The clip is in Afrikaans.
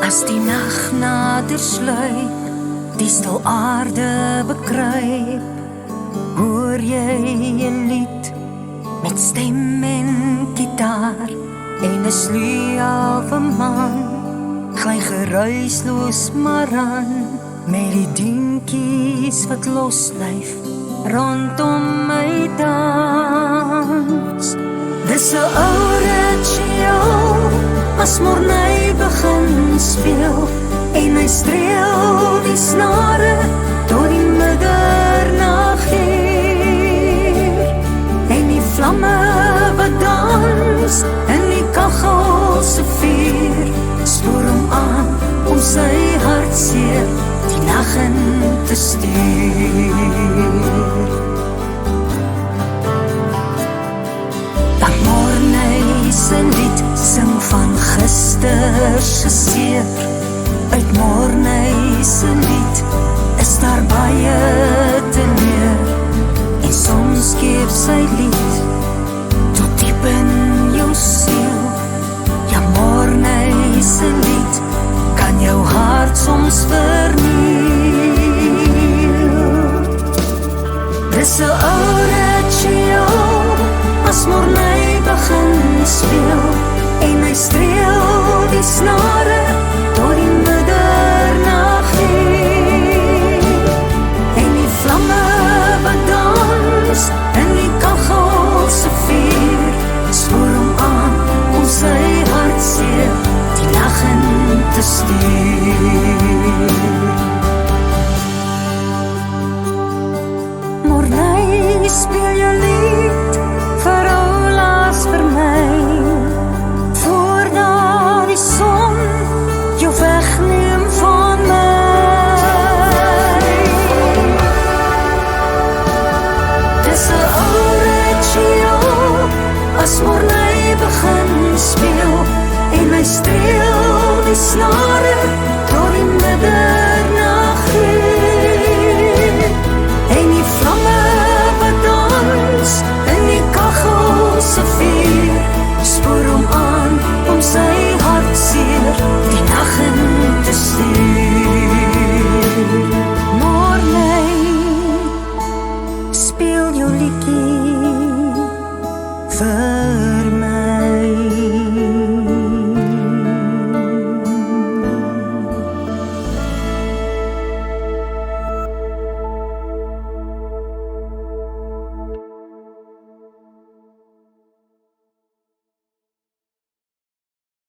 As die nag nader sluip, die stil aarde bekruip, hoor jy 'n lied met stem en gitaar en 'n sluwe man, klein geruisloos maar aan, met die dingetjies wat loslyf rondom my dans. Dis 'n ou ritueel, as mornay begin speel, en hy streel die snare tot die middernaguur, en die vlamme wat dans in die kachel se vuur, spoor hom aan om sy hartseer die nag in te stuur. Dat Mornay se lied sing van gister se seer, uit Mornay se lied is daar baie te leer, en soms keer sy lied tot diep in jou siel. Ja, Mornay se lied kan jou hart soms verniel. Dis 'n ou ritueel, as Mornay begin speel, en hy streel die snare tot die middernaguur, en die vlamme wat dans in die kachel se vuur, spoor hom aan om sy hartseer die nag in te stuur. Mornay, speel jou